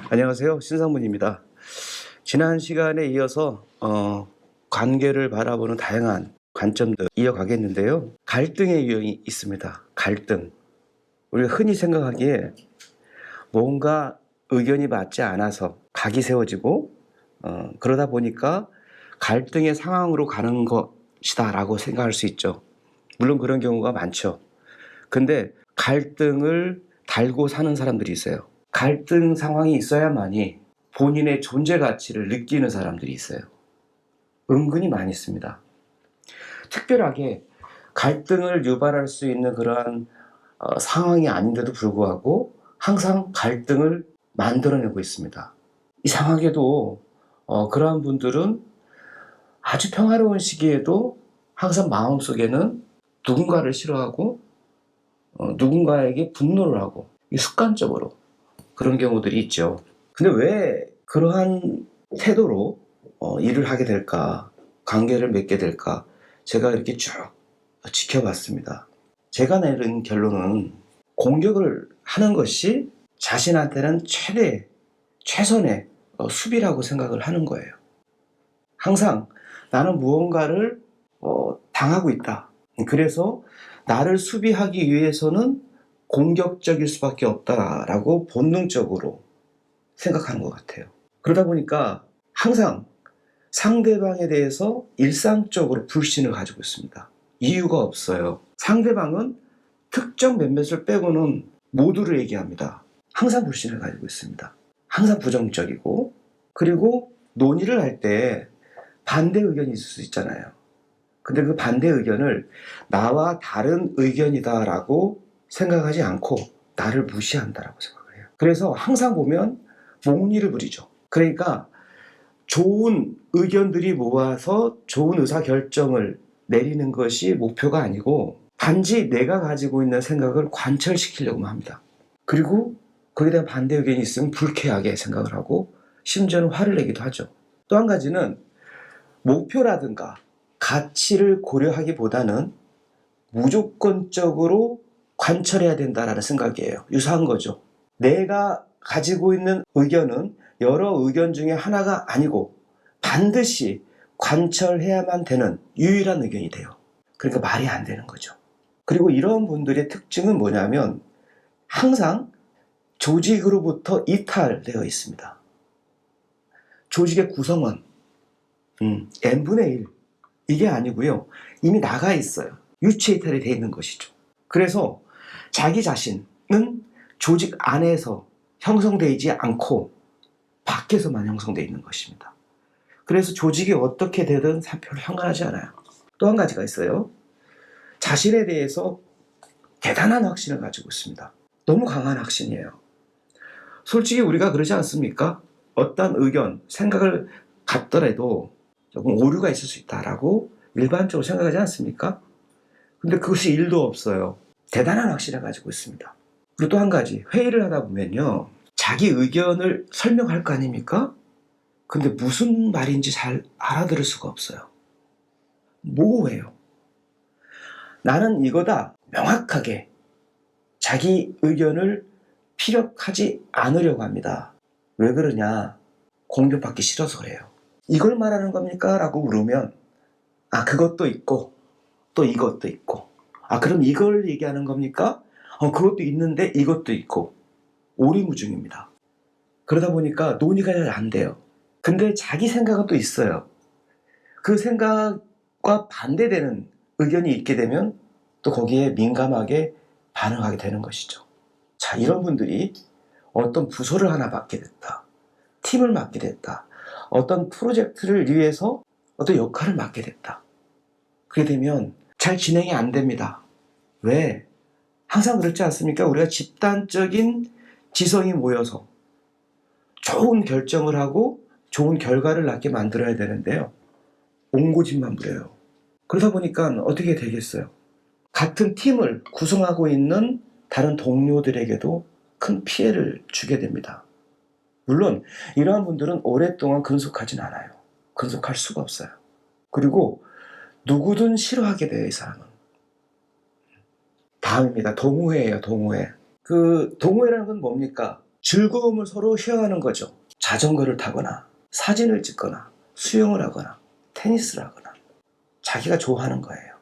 안녕하세요. 신상문입니다. 지난 시간에 이어서 관계를 바라보는 다양한 관점들 이어가겠는데요. 갈등의 유형이 있습니다. 갈등. 우리가 흔히 생각하기에 뭔가 의견이 맞지 않아서 각이 세워지고 그러다 보니까 갈등의 상황으로 가는 것이다 라고 생각할 수 있죠. 물론 그런 경우가 많죠. 근데 갈등을 달고 사는 사람들이 있어요. 갈등 상황이 있어야만이 본인의 존재 가치를 느끼는 사람들이 있어요. 은근히 많이 있습니다. 특별하게 갈등을 유발할 수 있는 그러한 상황이 아닌데도 불구하고 항상 갈등을 만들어내고 있습니다. 이상하게도 그러한 분들은 아주 평화로운 시기에도 항상 마음속에는 누군가를 싫어하고 누군가에게 분노를 하고 습관적으로 그런 경우들이 있죠. 근데 왜 그러한 태도로 일을 하게 될까, 관계를 맺게 될까, 제가 이렇게 쭉 지켜봤습니다. 제가 내린 결론은 공격을 하는 것이 자신한테는 최선의 수비라고 생각을 하는 거예요. 항상 나는 무언가를 당하고 있다. 그래서 나를 수비하기 위해서는 공격적일 수밖에 없다라고 본능적으로 생각하는 것 같아요. 그러다 보니까 항상 상대방에 대해서 일상적으로 불신을 가지고 있습니다. 이유가 없어요. 상대방은 특정 몇몇을 빼고는 모두를 얘기합니다. 항상 불신을 가지고 있습니다. 항상 부정적이고, 그리고 논의를 할 때 반대 의견이 있을 수 있잖아요. 근데 그 반대 의견을 나와 다른 의견이다라고 생각하지 않고 나를 무시한다라고 생각을 해요. 그래서 항상 보면 몽리를 부리죠. 그러니까 좋은 의견들이 모아서 좋은 의사결정을 내리는 것이 목표가 아니고 단지 내가 가지고 있는 생각을 관철시키려고만 합니다. 그리고 거기에 대한 반대 의견이 있으면 불쾌하게 생각을 하고 심지어는 화를 내기도 하죠. 또 한 가지는 목표라든가 가치를 고려하기보다는 무조건적으로 관철해야 된다라는 생각이에요. 유사한 거죠. 내가 가지고 있는 의견은 여러 의견 중에 하나가 아니고 반드시 관철해야만 되는 유일한 의견이 돼요. 그러니까 말이 안 되는 거죠. 그리고 이런 분들의 특징은 뭐냐면 항상 조직으로부터 이탈되어 있습니다. 조직의 구성원 n분의 1 이게 아니고요. 이미 나가 있어요. 유체 이탈이 되어 있는 것이죠. 그래서 자기 자신은 조직 안에서 형성되지 않고 밖에서만 형성되어 있는 것입니다. 그래서 조직이 어떻게 되든 별로 상관하지 않아요. 또 한 가지가 있어요. 자신에 대해서 대단한 확신을 가지고 있습니다. 너무 강한 확신이에요. 솔직히 우리가 그러지 않습니까? 어떤 의견, 생각을 갖더라도 조금 오류가 있을 수 있다라고 일반적으로 생각하지 않습니까? 근데 그것이 일도 없어요. 대단한 확신을 가지고 있습니다. 그리고 또 한 가지, 회의를 하다 보면요. 자기 의견을 설명할 거 아닙니까? 근데 무슨 말인지 잘 알아들을 수가 없어요. 모호해요. 나는 이거다. 명확하게 자기 의견을 피력하지 않으려고 합니다. 왜 그러냐? 공격받기 싫어서 그래요. 이걸 말하는 겁니까? 라고 물으면 그것도 있고 또 이것도 있고 그럼 이걸 얘기하는 겁니까? 그것도 있는데 이것도 있고 오리무중입니다. 그러다 보니까 논의가 잘 안 돼요. 근데 자기 생각은 또 있어요. 그 생각과 반대되는 의견이 있게 되면 또 거기에 민감하게 반응하게 되는 것이죠. 자, 이런 분들이 어떤 부서를 하나 맡게 됐다. 팀을 맡게 됐다. 어떤 프로젝트를 위해서 어떤 역할을 맡게 됐다. 그렇게 되면 잘 진행이 안 됩니다. 왜? 항상 그렇지 않습니까? 우리가 집단적인 지성이 모여서 좋은 결정을 하고 좋은 결과를 낳게 만들어야 되는데요. 옹고집만 부려요. 그러다 보니까 어떻게 되겠어요? 같은 팀을 구성하고 있는 다른 동료들에게도 큰 피해를 주게 됩니다. 물론 이러한 분들은 오랫동안 근속하진 않아요. 근속할 수가 없어요. 그리고 누구든 싫어하게 돼요, 이 사람은. 다음입니다. 동호회예요, 동호회. 그 동호회라는 건 뭡니까? 즐거움을 서로 쉐어하는 거죠. 자전거를 타거나 사진을 찍거나 수영을 하거나 테니스를 하거나 자기가 좋아하는 거예요.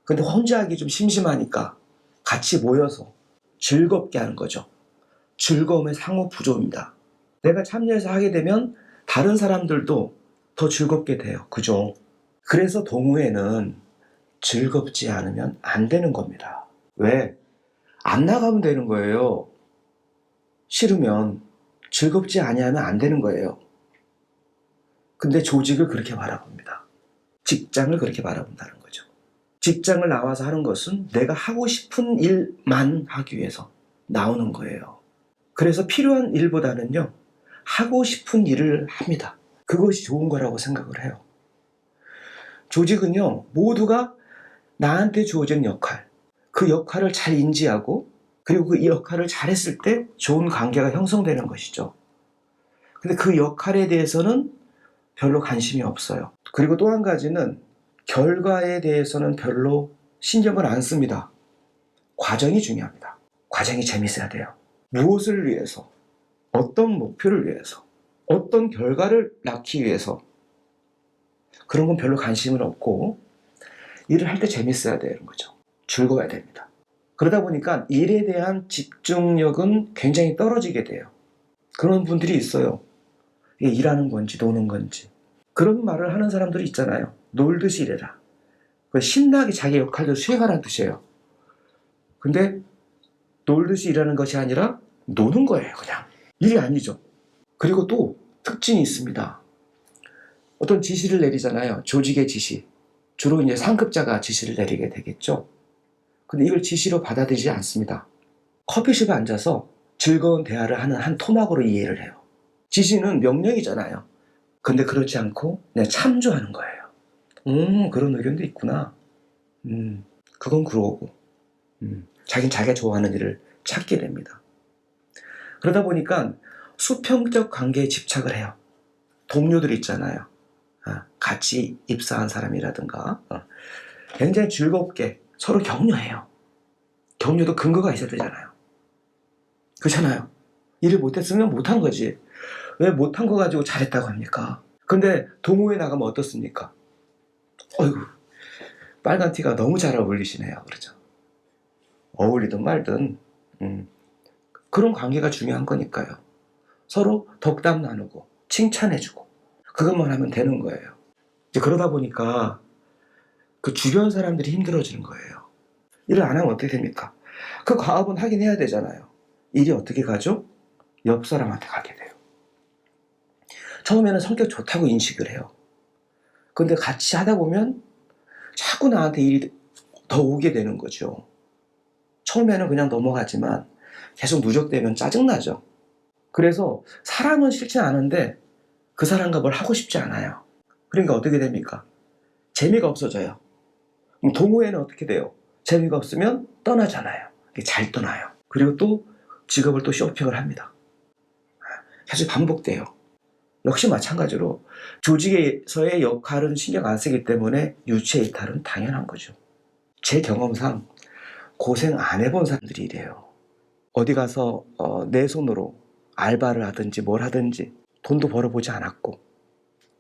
근데 혼자 하기 좀 심심하니까 같이 모여서 즐겁게 하는 거죠. 즐거움의 상호 부조입니다. 내가 참여해서 하게 되면 다른 사람들도 더 즐겁게 돼요. 그죠? 그래서 동호회는 즐겁지 않으면 안 되는 겁니다. 왜? 안 나가면 되는 거예요. 싫으면 즐겁지 아니하면 안 되는 거예요. 근데 조직을 그렇게 바라봅니다. 직장을 그렇게 바라본다는 거죠. 직장을 나와서 하는 것은 내가 하고 싶은 일만 하기 위해서 나오는 거예요. 그래서 필요한 일보다는요, 하고 싶은 일을 합니다. 그것이 좋은 거라고 생각을 해요. 조직은요, 모두가 나한테 주어진 역할, 그 역할을 잘 인지하고 그리고 그 역할을 잘했을 때 좋은 관계가 형성되는 것이죠. 근데 그 역할에 대해서는 별로 관심이 없어요. 그리고 또 한 가지는 결과에 대해서는 별로 신경을 안 씁니다. 과정이 중요합니다. 과정이 재밌어야 돼요. 무엇을 위해서, 어떤 목표를 위해서, 어떤 결과를 낳기 위해서, 그런 건 별로 관심은 없고 일을 할 때 재밌어야 되는 거죠. 즐거워야 됩니다. 그러다 보니까 일에 대한 집중력은 굉장히 떨어지게 돼요. 그런 분들이 있어요. 이게 일하는 건지 노는 건지. 그런 말을 하는 사람들이 있잖아요. 놀듯이 일해라. 신나게 자기 역할을 수행하라는 뜻이에요. 근데 놀듯이 일하는 것이 아니라 노는 거예요. 그냥. 일이 아니죠. 그리고 또 특징이 있습니다. 어떤 지시를 내리잖아요. 조직의 지시. 주로 이제 상급자가 지시를 내리게 되겠죠. 근데 이걸 지시로 받아들이지 않습니다. 커피숍에 앉아서 즐거운 대화를 하는 한 토막으로 이해를 해요. 지시는 명령이잖아요. 근데 그렇지 않고 그냥 참조하는 거예요. 그런 의견도 있구나. 그건 그러고. 자긴 자기가 좋아하는 일을 찾게 됩니다. 그러다 보니까 수평적 관계에 집착을 해요. 동료들 있잖아요. 같이 입사한 사람이라든가 굉장히 즐겁게 서로 격려해요. 격려도 근거가 있어야 되잖아요. 그렇잖아요. 일을 못했으면 못한 거지. 왜 못한 거 가지고 잘했다고 합니까? 근데 동호회 나가면 어떻습니까? 어이구, 빨간 티가 너무 잘 어울리시네요. 그러죠. 어울리든 말든 그런 관계가 중요한 거니까요. 서로 덕담 나누고 칭찬해주고 그것만 하면 되는 거예요. 이제 그러다 보니까 그 주변 사람들이 힘들어지는 거예요. 일을 안 하면 어떻게 됩니까? 그 과업은 하긴 해야 되잖아요. 일이 어떻게 가죠? 옆 사람한테 가게 돼요. 처음에는 성격 좋다고 인식을 해요. 근데 같이 하다 보면 자꾸 나한테 일이 더 오게 되는 거죠. 처음에는 그냥 넘어가지만 계속 누적되면 짜증나죠. 그래서 사람은 싫지 않은데 그 사람과 뭘 하고 싶지 않아요. 그러니까 어떻게 됩니까? 재미가 없어져요. 그럼 동호회는 어떻게 돼요? 재미가 없으면 떠나잖아요. 잘 떠나요. 그리고 또 직업을 또 쇼핑을 합니다. 계속 반복돼요. 역시 마찬가지로 조직에서의 역할은 신경 안 쓰기 때문에 유체 이탈은 당연한 거죠. 제 경험상 고생 안 해본 사람들이 이래요. 어디 가서 내 손으로 알바를 하든지 뭘 하든지 돈도 벌어보지 않았고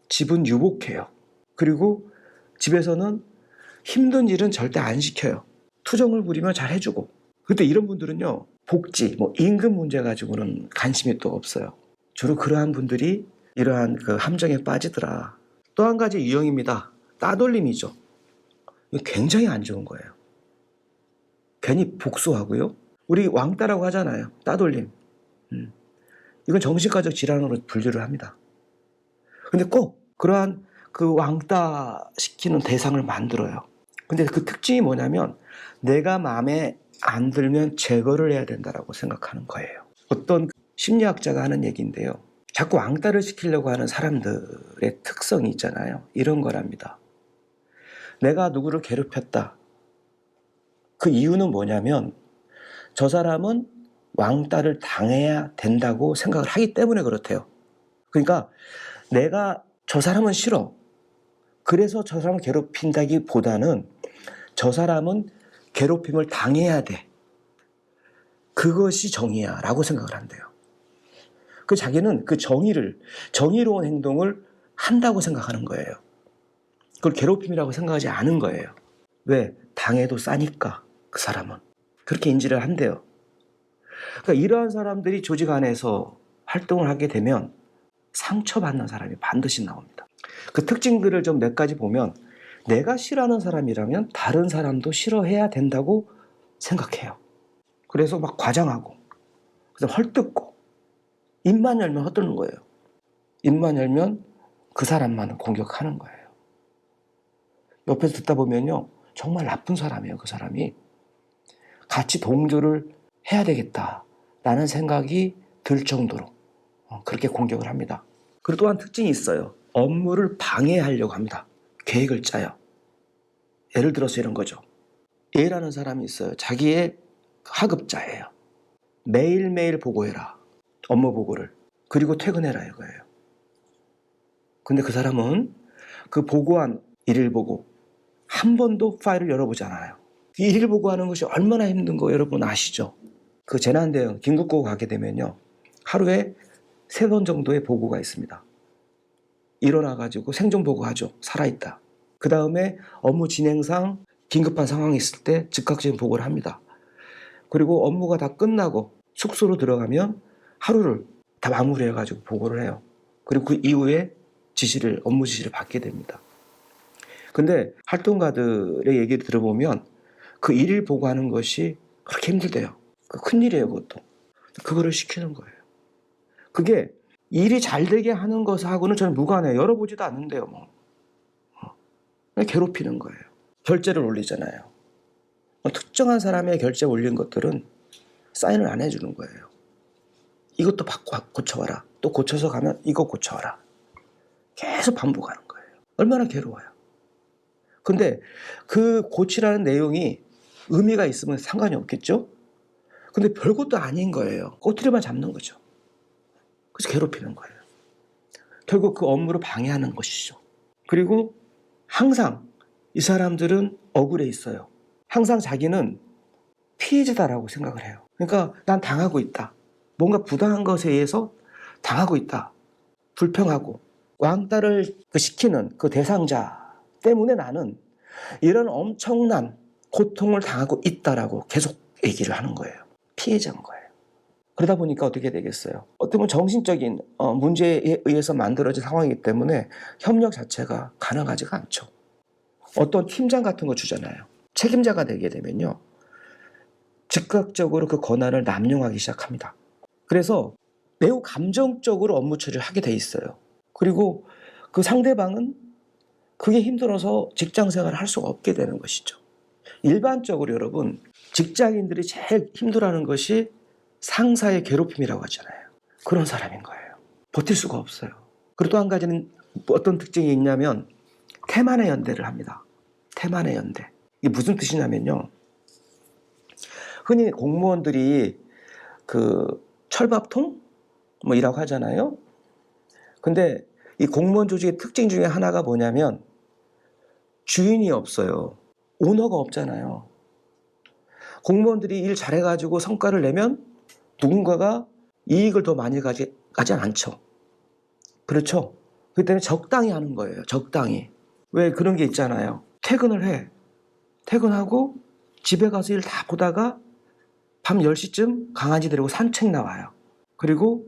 집은 유복해요. 그리고 집에서는 힘든 일은 절대 안 시켜요. 투정을 부리면 잘 해주고. 근데 이런 분들은요, 복지, 임금 문제 가지고는 관심이 또 없어요. 주로 그러한 분들이 이러한 그 함정에 빠지더라. 또 한 가지 유형입니다. 따돌림이죠. 이거 굉장히 안 좋은 거예요. 괜히 복수하고요. 우리 왕따라고 하잖아요. 따돌림. 이건 정신과적 질환으로 분류를 합니다. 근데 꼭 그러한 그 왕따 시키는 대상을 만들어요. 근데 그 특징이 뭐냐면 내가 마음에 안 들면 제거를 해야 된다고 생각하는 거예요. 어떤 심리학자가 하는 얘기인데요. 자꾸 왕따를 시키려고 하는 사람들의 특성이 있잖아요. 이런 거랍니다. 내가 누구를 괴롭혔다. 그 이유는 뭐냐면 저 사람은 왕따를 당해야 된다고 생각을 하기 때문에 그렇대요. 그러니까 내가 저 사람은 싫어. 그래서 저 사람을 괴롭힌다기보다는 저 사람은 괴롭힘을 당해야 돼. 그것이 정의야 라고 생각을 한대요. 그 자기는 그 정의로운 행동을 한다고 생각하는 거예요. 그걸 괴롭힘이라고 생각하지 않은 거예요. 왜? 당해도 싸니까 그 사람은. 그렇게 인지를 한대요. 그러니까 이러한 사람들이 조직 안에서 활동을 하게 되면 상처받는 사람이 반드시 나옵니다. 그 특징들을 좀 몇 가지 보면 내가 싫어하는 사람이라면 다른 사람도 싫어해야 된다고 생각해요. 그래서 막 과장하고 그래서 헐뜯고 입만 열면 헛뜯는 거예요. 입만 열면 그 사람만을 공격하는 거예요. 옆에서 듣다 보면요. 정말 나쁜 사람이에요. 그 사람이. 같이 동조를 해야 되겠다라는 생각이 들 정도로 그렇게 공격을 합니다. 그리고 또한 특징이 있어요. 업무를 방해하려고 합니다. 계획을 짜요. 예를 들어서 이런 거죠. A라는 사람이 있어요. 자기의 하급자예요. 매일매일 보고해라. 업무 보고를. 그리고 퇴근해라 이거예요. 근데 그 사람은 그 보고한 일일 보고 한 번도 파일을 열어보지 않아요. 이 일일 보고하는 것이 얼마나 힘든 거 여러분 아시죠? 그 재난대응 긴급보고 가게 되면요. 하루에 3번 정도의 보고가 있습니다. 일어나가지고 생존보고하죠. 살아있다. 그 다음에 업무 진행상 긴급한 상황이 있을 때 즉각적인 보고를 합니다. 그리고 업무가 다 끝나고 숙소로 들어가면 하루를 다 마무리해가지고 보고를 해요. 그리고 그 이후에 업무 지시를 받게 됩니다. 근데 활동가들의 얘기를 들어보면 그 일일 보고하는 것이 그렇게 힘들대요. 큰일이에요, 그것도. 그거를 시키는 거예요. 그게 일이 잘 되게 하는 것하고는 저는 무관해요. 열어보지도 않는데요, 뭐. 그냥 괴롭히는 거예요. 결제를 올리잖아요. 특정한 사람의 결제 올린 것들은 사인을 안 해주는 거예요. 이것도 고쳐와라. 또 고쳐서 가면 이거 고쳐와라. 계속 반복하는 거예요. 얼마나 괴로워요. 근데 그 고치라는 내용이 의미가 있으면 상관이 없겠죠? 근데 별것도 아닌 거예요. 꼬투리만 잡는 거죠. 그래서 괴롭히는 거예요. 결국 그 업무를 방해하는 것이죠. 그리고 항상 이 사람들은 억울해 있어요. 항상 자기는 피해자다라고 생각을 해요. 그러니까 난 당하고 있다. 뭔가 부당한 것에 의해서 당하고 있다. 불평하고 왕따를 시키는 그 대상자 때문에 나는 이런 엄청난 고통을 당하고 있다라고 계속 얘기를 하는 거예요. 피해자인 거예요. 그러다 보니까 어떻게 되겠어요? 어떻게 보면 정신적인 문제에 의해서 만들어진 상황이기 때문에 협력 자체가 가능하지가 않죠. 어떤 팀장 같은 거 주잖아요. 책임자가 되게 되면요. 즉각적으로 그 권한을 남용하기 시작합니다. 그래서 매우 감정적으로 업무 처리를 하게 돼 있어요. 그리고 그 상대방은 그게 힘들어서 직장 생활을 할 수가 없게 되는 것이죠. 일반적으로 여러분, 직장인들이 제일 힘들어하는 것이 상사의 괴롭힘이라고 하잖아요. 그런 사람인 거예요. 버틸 수가 없어요. 그리고 또 한 가지는 어떤 특징이 있냐면 태만의 연대를 합니다. 태만의 연대. 이게 무슨 뜻이냐면요. 흔히 공무원들이 그 철밥통? 뭐 이라고 하잖아요. 근데 이 공무원 조직의 특징 중에 하나가 뭐냐면 주인이 없어요. 오너가 없잖아요. 공무원들이 일 잘해가지고 성과를 내면 누군가가 이익을 더 많이 가지 않죠. 그렇죠? 그렇기 때문에 적당히 하는 거예요. 적당히. 왜 그런 게 있잖아요. 퇴근을 해. 퇴근하고 집에 가서 일 다 보다가 밤 10시쯤 강아지 데리고 산책 나와요. 그리고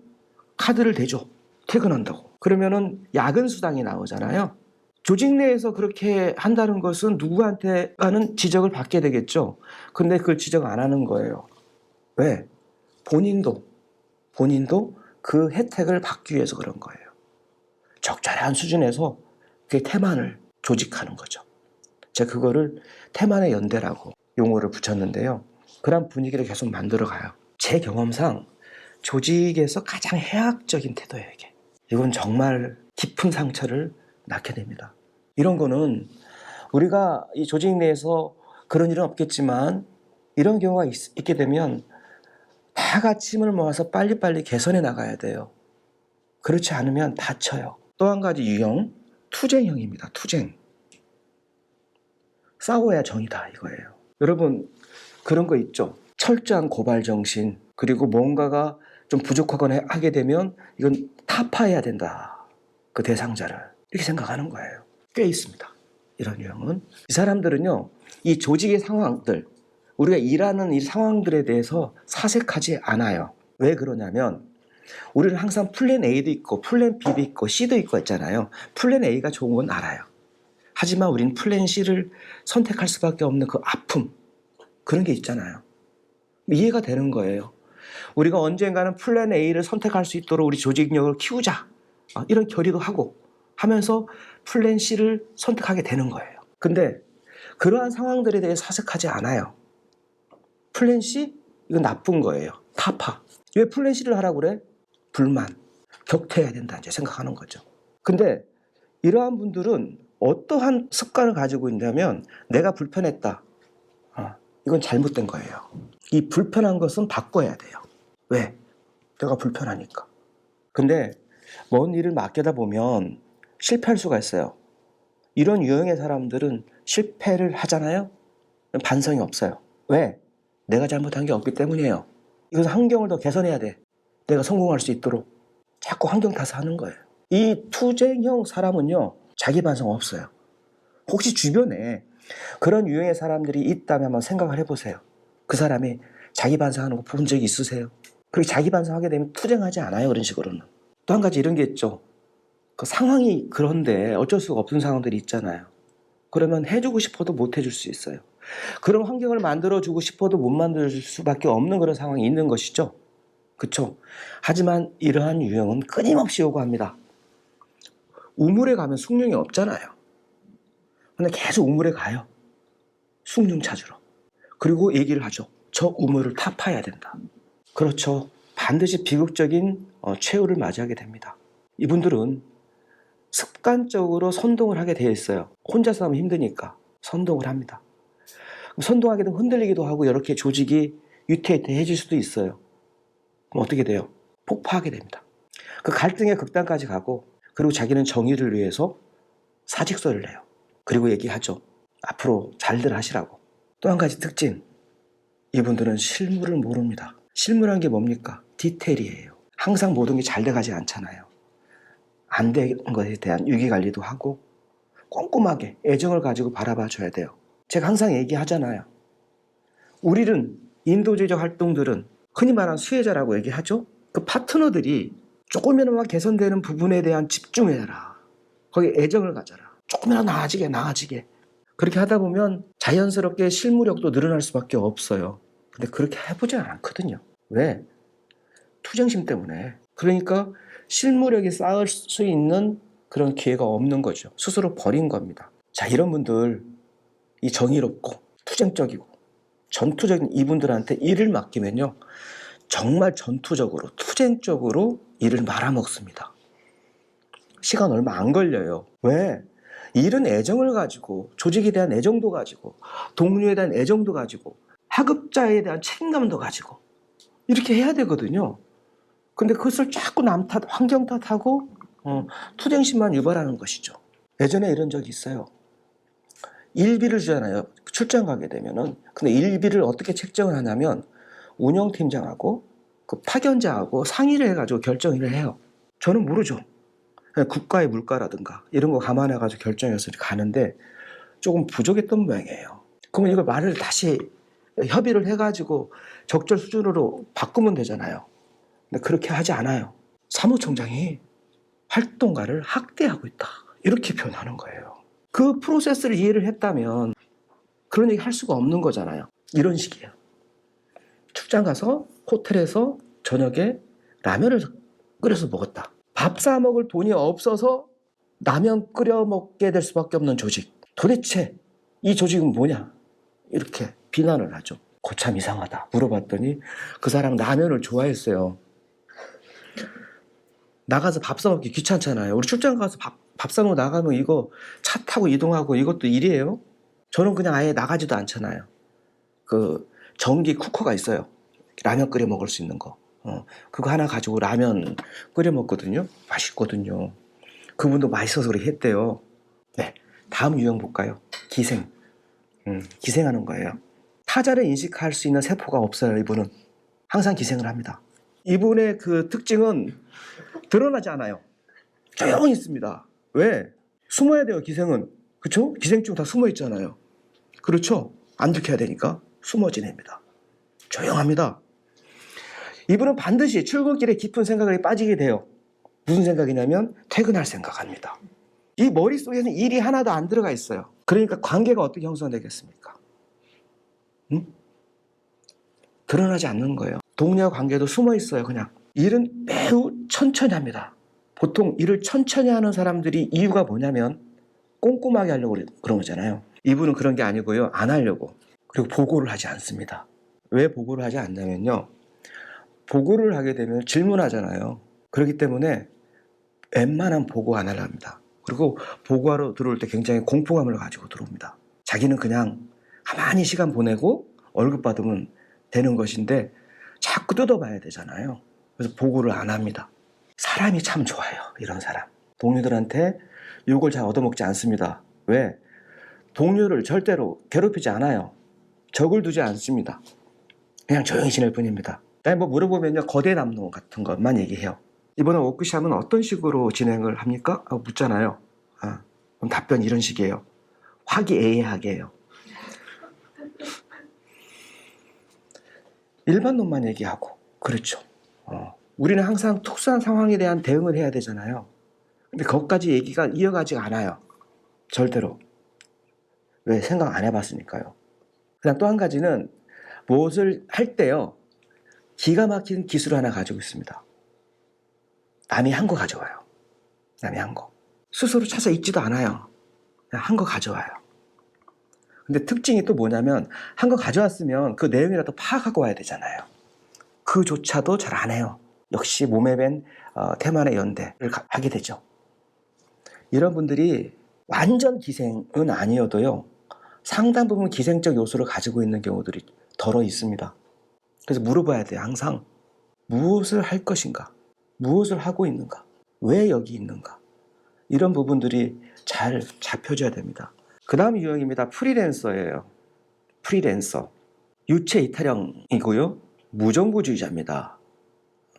카드를 대줘. 퇴근한다고. 그러면은 야근 수당이 나오잖아요. 조직 내에서 그렇게 한다는 것은 누구한테가는 지적을 받게 되겠죠. 근데 그걸 지적 안 하는 거예요. 왜? 본인도 그 혜택을 받기 위해서 그런 거예요. 적절한 수준에서 그 태만을 조직하는 거죠. 제가 그거를 태만의 연대라고 용어를 붙였는데요. 그런 분위기를 계속 만들어가요. 제 경험상 조직에서 가장 해악적인 태도예요, 이게. 이건 정말 깊은 상처를 낳게 됩니다. 이런 거는 우리가 이 조직 내에서 그런 일은 없겠지만 이런 경우가 있게 되면 다 같이 힘을 모아서 빨리빨리 개선해 나가야 돼요. 그렇지 않으면 다쳐요. 또 한 가지 유형, 투쟁형입니다. 투쟁. 싸워야 정의다 이거예요. 여러분 그런 거 있죠. 철저한 고발 정신, 그리고 뭔가가 좀 부족하거나 하게 되면 이건 타파해야 된다. 그 대상자를. 이렇게 생각하는 거예요. 꽤 있습니다. 이런 유형은. 이 사람들은요, 이 조직의 상황들, 우리가 일하는 이 상황들에 대해서 사색하지 않아요. 왜 그러냐면 우리는 항상 플랜 A도 있고 플랜 B도 있고 C도 있고 있잖아요. 플랜 A가 좋은 건 알아요. 하지만 우리는 플랜 C를 선택할 수밖에 없는 그 아픔, 그런 게 있잖아요. 이해가 되는 거예요. 우리가 언젠가는 플랜 A를 선택할 수 있도록 우리 조직력을 키우자, 이런 결의도 하고 하면서 플랜 C를 선택하게 되는 거예요. 근데 그러한 상황들에 대해 사색하지 않아요. 플랜 C? 이건 나쁜 거예요. 타파. 왜 플랜 C를 하라고 그래? 불만, 격퇴해야 된다 이제 생각하는 거죠. 근데 이러한 분들은 어떠한 습관을 가지고 있냐면 내가 불편했다. 이건 잘못된 거예요. 이 불편한 것은 바꿔야 돼요. 왜? 내가 불편하니까. 근데 먼 일을 맡겨다 보면 실패할 수가 있어요. 이런 유형의 사람들은 실패를 하잖아요. 반성이 없어요. 왜? 내가 잘못한 게 없기 때문이에요. 이것은 환경을 더 개선해야 돼. 내가 성공할 수 있도록. 자꾸 환경 탓하는 거예요. 이 투쟁형 사람은요, 자기 반성 없어요. 혹시 주변에 그런 유형의 사람들이 있다면 한번 생각을 해보세요. 그 사람이 자기 반성하는 거 본 적이 있으세요? 그리고 자기 반성하게 되면 투쟁하지 않아요. 그런 식으로는. 또 한 가지 이런 게 있죠. 그 상황이 그런데 어쩔 수가 없는 상황들이 있잖아요. 그러면 해주고 싶어도 못 해줄 수 있어요. 그런 환경을 만들어주고 싶어도 못 만들어줄 수밖에 없는 그런 상황이 있는 것이죠. 그렇죠? 하지만 이러한 유형은 끊임없이 요구합니다. 우물에 가면 숭늉이 없잖아요. 근데 계속 우물에 가요. 숭늉 찾으러. 그리고 얘기를 하죠. 저 우물을 타파해야 된다. 그렇죠. 반드시 비극적인 최후를 맞이하게 됩니다. 이분들은 습관적으로 선동을 하게 되어 있어요. 혼자서 하면 힘드니까 선동을 합니다. 선동하게 되면 흔들리기도 하고 이렇게 조직이 위태위태해질 수도 있어요. 그럼 어떻게 돼요? 폭파하게 됩니다. 그 갈등의 극단까지 가고 그리고 자기는 정의를 위해서 사직서를 내요. 그리고 얘기하죠. 앞으로 잘들 하시라고. 또 한 가지 특징. 이분들은 실무를 모릅니다. 실무란 게 뭡니까? 디테일이에요. 항상 모든 게 잘 돼가지 않잖아요. 안 되는 것에 대한 유기관리도 하고 꼼꼼하게 애정을 가지고 바라봐 줘야 돼요. 제가 항상 얘기하잖아요. 우리는 인도주의적 활동들은 흔히 말하는 수혜자라고 얘기하죠. 그 파트너들이 조금이나마 개선되는 부분에 대한 집중해라. 거기에 애정을 가져라. 조금이라도 나아지게. 그렇게 하다 보면 자연스럽게 실무력도 늘어날 수밖에 없어요. 근데 그렇게 해보지 않거든요. 왜? 투쟁심 때문에. 그러니까 실무력이 쌓을 수 있는 그런 기회가 없는 거죠. 스스로 버린 겁니다. 자, 이런 분들, 이 정의롭고 투쟁적이고 전투적인 이분들한테 일을 맡기면요, 정말 전투적으로 투쟁적으로 일을 말아먹습니다. 시간 얼마 안 걸려요. 왜? 일은 애정을 가지고, 조직에 대한 애정도 가지고, 동료에 대한 애정도 가지고, 하급자에 대한 책임감도 가지고 이렇게 해야 되거든요. 근데 그것을 자꾸 남 탓, 환경 탓하고 투쟁심만 유발하는 것이죠. 예전에 이런 적이 있어요. 일비를 주잖아요. 출장 가게 되면은. 근데 일비를 어떻게 책정을 하냐면 운영팀장하고 그 파견자하고 상의를 해가지고 결정을 해요. 저는 모르죠. 국가의 물가라든가 이런 거 감안해가지고 결정해서 가는데 조금 부족했던 모양이에요. 그러면 이걸 말을 다시 협의를 해가지고 적절 수준으로 바꾸면 되잖아요. 근데 그렇게 하지 않아요. 사무총장이 활동가를 학대하고 있다. 이렇게 표현하는 거예요. 그 프로세스를 이해를 했다면 그런 얘기 할 수가 없는 거잖아요. 이런 식이에요. 출장 가서 호텔에서 저녁에 라면을 끓여서 먹었다. 밥 사 먹을 돈이 없어서 라면 끓여 먹게 될 수밖에 없는 조직. 도대체 이 조직은 뭐냐? 이렇게 비난을 하죠. 거참 이상하다. 물어봤더니 그 사람 라면을 좋아했어요. 나가서 밥 사 먹기 귀찮잖아요. 우리 출장 가서 밥 사 먹고 나가면 이거 차 타고 이동하고 이것도 일이에요. 저는 그냥 아예 나가지도 않잖아요. 그 전기 쿠커가 있어요. 라면 끓여 먹을 수 있는 거. 그거 하나 가지고 라면 끓여 먹거든요. 맛있거든요. 그분도 맛있어서 그렇게 했대요. 네, 다음 유형 볼까요? 기생. 기생하는 거예요. 타자를 인식할 수 있는 세포가 없어요. 이분은 항상 기생을 합니다. 이분의 그 특징은 드러나지 않아요. 조용히 있습니다. 왜? 숨어야 돼요, 기생은. 그렇죠? 기생충 다 숨어 있잖아요. 그렇죠? 안 들켜야 되니까 숨어 지냅니다. 조용합니다. 이분은 반드시 출근길에 깊은 생각에 빠지게 돼요. 무슨 생각이냐면 퇴근할 생각합니다. 이 머릿속에는 일이 하나도 안 들어가 있어요. 그러니까 관계가 어떻게 형성되겠습니까? 응? 드러나지 않는 거예요. 동료 관계도 숨어 있어요. 그냥 일은 매우 천천히 합니다. 보통 일을 천천히 하는 사람들이 이유가 뭐냐면 꼼꼼하게 하려고 그런 거잖아요. 이분은 그런 게 아니고요. 안 하려고. 그리고 보고를 하지 않습니다. 왜 보고를 하지 않냐면요. 보고를 하게 되면 질문하잖아요. 그렇기 때문에 웬만한 보고 안 하려 합니다. 그리고 보고하러 들어올 때 굉장히 공포감을 가지고 들어옵니다. 자기는 그냥 가만히 시간 보내고 월급 받으면 되는 것인데 자꾸 뜯어봐야 되잖아요. 그래서 보고를 안 합니다. 사람이 참 좋아요. 이런 사람. 동료들한테 욕을 잘 얻어먹지 않습니다. 왜? 동료를 절대로 괴롭히지 않아요. 적을 두지 않습니다. 그냥 조용히 지낼 뿐입니다. 뭐 물어보면요. 거대 남로 같은 것만 얘기해요. 이번에 워크숍은 어떤 식으로 진행을 합니까? 하고 묻잖아요. 그럼 답변이 이런 식이에요. 화기애애하게 해요. 일반 놈만 얘기하고. 그렇죠. 우리는 항상 특수한 상황에 대한 대응을 해야 되잖아요. 근데 거기까지 얘기가 이어가지 않아요. 절대로. 왜? 생각 안 해봤으니까요. 그다음 또 한 가지는 무엇을 할 때요. 기가 막힌 기술을 하나 가지고 있습니다. 남이 한 거 가져와요. 남이 한 거. 스스로 찾아 읽지도 않아요. 그냥 한 거 가져와요. 근데 특징이 또 뭐냐면 한 거 가져왔으면 그 내용이라도 파악하고 와야 되잖아요. 그조차도 잘 안 해요. 역시 몸에 밴 태만의 연대를 하게 되죠. 이런 분들이 완전 기생은 아니어도요. 상당 부분 기생적 요소를 가지고 있는 경우들이 덜어 있습니다. 그래서 물어봐야 돼요. 항상 무엇을 할 것인가? 무엇을 하고 있는가? 왜 여기 있는가? 이런 부분들이 잘 잡혀져야 됩니다. 그 다음 유형입니다. 프리랜서예요. 프리랜서. 유체 이탈형이고요. 무정부주의자입니다.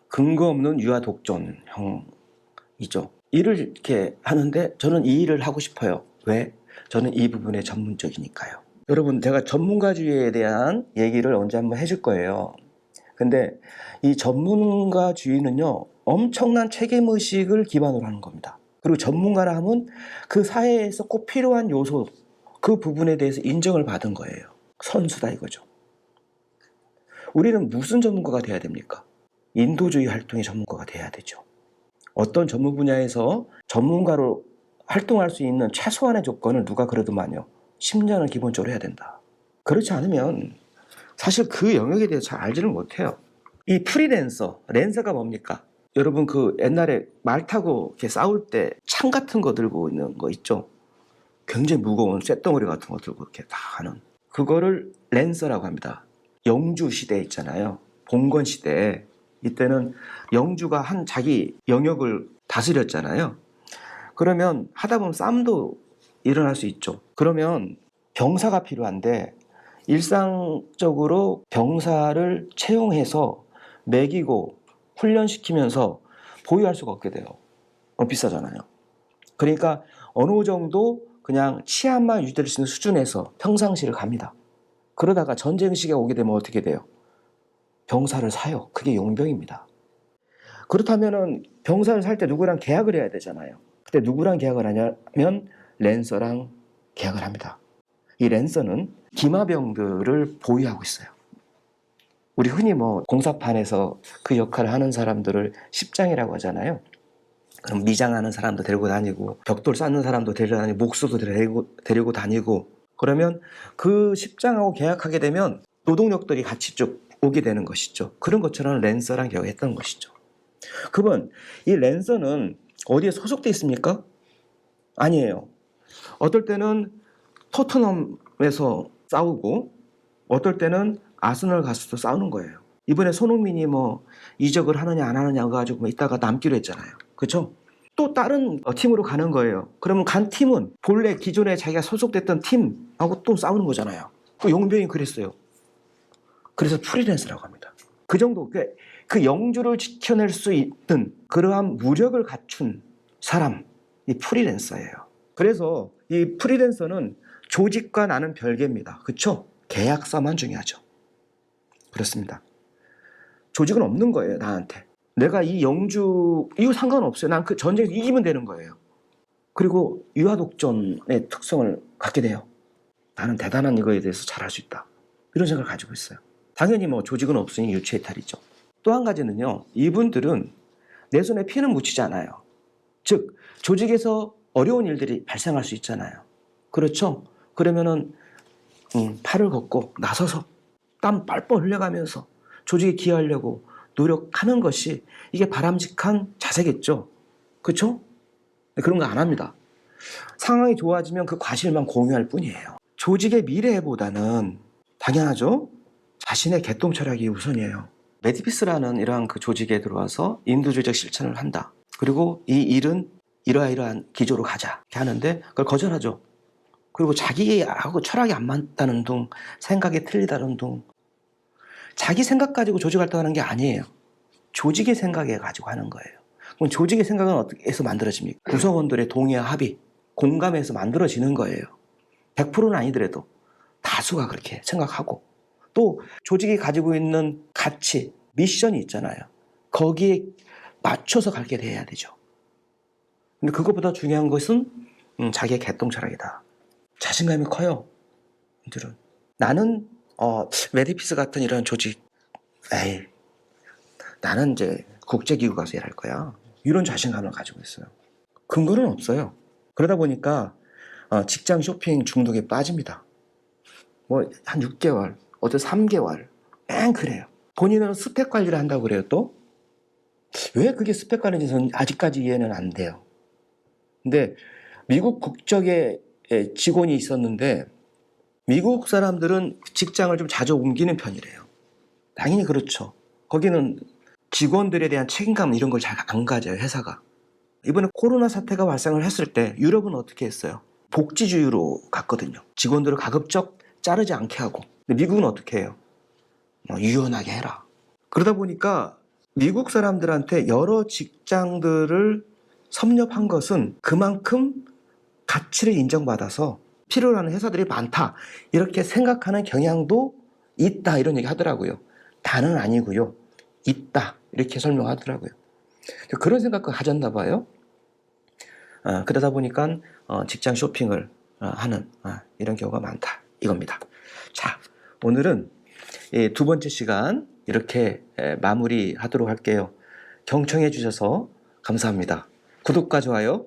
근거 없는 유아 독존형이죠. 일을 이렇게 하는데 저는 이 일을 하고 싶어요. 왜? 저는 이 부분에 전문적이니까요. 여러분, 제가 전문가주의에 대한 얘기를 언제 한번 해줄 거예요. 근데 이 전문가주의는요, 엄청난 책임의식을 기반으로 하는 겁니다. 그리고 전문가라 하면 그 사회에서 꼭 필요한 요소, 그 부분에 대해서 인정을 받은 거예요. 선수다 이거죠. 우리는 무슨 전문가가 돼야 됩니까? 인도주의 활동의 전문가가 돼야 되죠. 어떤 전문 분야에서 전문가로 활동할 수 있는 최소한의 조건을 누가 그래도만요. 10년은 기본적으로 해야 된다. 그렇지 않으면 사실 그 영역에 대해서 잘 알지를 못해요. 이 프리랜서, 랜서가 뭡니까? 여러분 그 옛날에 말 타고 이렇게 싸울 때 창 같은 거 들고 있는 거 있죠? 굉장히 무거운 쇳덩어리 같은 거 들고 이렇게 다 하는. 그거를 랜서라고 합니다. 영주 시대 있잖아요. 봉건 시대. 이때는 영주가 한 자기 영역을 다스렸잖아요. 그러면 하다 보면 싸움도 일어날 수 있죠. 그러면 병사가 필요한데 일상적으로 병사를 채용해서 먹이고 훈련시키면서 보유할 수가 없게 돼요. 비싸잖아요. 그러니까 어느 정도 그냥 치안만 유지될 수 있는 수준에서 평상시를 갑니다. 그러다가 전쟁 시기가 오게 되면 어떻게 돼요? 병사를 사요. 그게 용병입니다. 그렇다면은 병사를 살 때 누구랑 계약을 해야 되잖아요. 그때 누구랑 계약을 하냐면 랜서랑 계약을 합니다. 이 랜서는 기마병들을 보유하고 있어요. 우리 흔히 뭐 공사판에서 그 역할을 하는 사람들을 십장이라고 하잖아요. 그럼 미장하는 사람도 데리고 다니고 벽돌 쌓는 사람도 데리고 다니고 목수도 데리고 다니고 그러면 그 십장하고 계약하게 되면 노동력들이 같이 쭉 오게 되는 것이죠. 그런 것처럼 랜서랑 계약했던 것이죠. 그러면 이 랜서는 어디에 소속돼 있습니까? 아니에요. 어떨 때는 토트넘에서 싸우고 어떨 때는 아스널 가서도 싸우는 거예요. 이번에 손흥민이 뭐 이적을 하느냐 안 하느냐 가지고 뭐 이따가 남기로 했잖아요. 그렇죠? 또 다른 팀으로 가는 거예요. 그러면 간 팀은 본래 기존에 자기가 소속됐던 팀하고 또 싸우는 거잖아요. 그 용병이 그랬어요. 그래서 프리랜서라고 합니다. 그 정도, 그 영주를 지켜낼 수 있는 그러한 무력을 갖춘 사람, 이 프리랜서예요. 그래서 이 프리랜서는 조직과 나는 별개입니다. 그렇죠? 계약서만 중요하죠. 그렇습니다. 조직은 없는 거예요, 나한테. 내가 이 영주, 이거 상관없어요. 난 그 전쟁에서 이기면 되는 거예요. 그리고 유아독존의 특성을 갖게 돼요. 나는 대단한 이거에 대해서 잘할 수 있다. 이런 생각을 가지고 있어요. 당연히 뭐 조직은 없으니 유체이탈이죠. 또 한 가지는요, 이분들은 내 손에 피는 묻히지 않아요. 즉, 조직에서 어려운 일들이 발생할 수 있잖아요. 그렇죠? 그러면은 팔을 걷고 나서서 땀 뻘뻘 흘려가면서 조직에 기여하려고 노력하는 것이 이게 바람직한 자세겠죠. 그렇죠? 그런 거 안 합니다. 상황이 좋아지면 그 과실만 공유할 뿐이에요. 조직의 미래보다는 당연하죠. 자신의 개똥 철학이 우선이에요. 메디피스라는 이러한 그 조직에 들어와서 인도주의적 실천을 한다. 그리고 이 일은 이러한 기조로 가자. 이렇게 하는데 그걸 거절하죠. 그리고 자기하고 철학이 안 맞다는 둥, 생각이 틀리다는 둥. 자기 생각 가지고 조직 활동하는 게 아니에요. 조직의 생각에 가지고 하는 거예요. 그럼 조직의 생각은 어떻게 해서 만들어집니까? 구성원들의 동의와 합의, 공감해서 만들어지는 거예요. 100%는 아니더라도 다수가 그렇게 생각하고 또 조직이 가지고 있는 가치, 미션이 있잖아요. 거기에 맞춰서 가게 돼야 되죠. 근데 그것보다 중요한 것은 자기의 개똥 철학이다. 자신감이 커요. 이들은. 나는 메디피스 같은 이런 조직, 나는 이제 국제기구 가서 일할 거야. 이런 자신감을 가지고 있어요. 근거는 없어요. 그러다 보니까 직장 쇼핑 중독에 빠집니다. 뭐 한 6개월, 어떤 3개월, 그래요. 본인은 스펙 관리를 한다고 그래요. 또 왜 그게 스펙 관리인지 저는 아직까지 이해는 안 돼요. 근데 미국 국적의 직원이 있었는데 미국 사람들은 직장을 좀 자주 옮기는 편이래요. 당연히 그렇죠. 거기는 직원들에 대한 책임감 이런 걸 잘 안 가져요, 회사가. 이번에 코로나 사태가 발생을 했을 때 유럽은 어떻게 했어요? 복지주의로 갔거든요. 직원들을 가급적 자르지 않게 하고. 근데 미국은 어떻게 해요? 유연하게 해라. 그러다 보니까 미국 사람들한테 여러 직장들을 섭렵한 것은 그만큼 가치를 인정받아서 필요로 하는 회사들이 많다. 이렇게 생각하는 경향도 있다. 이런 얘기 하더라고요. 다는 아니고요. 있다. 이렇게 설명하더라고요. 그런 생각을 가졌나 봐요. 그러다 보니까 직장 쇼핑을 하는 이런 경우가 많다. 이겁니다. 자, 오늘은 두 번째 시간 이렇게 마무리하도록 할게요. 경청해 주셔서 감사합니다. 구독과 좋아요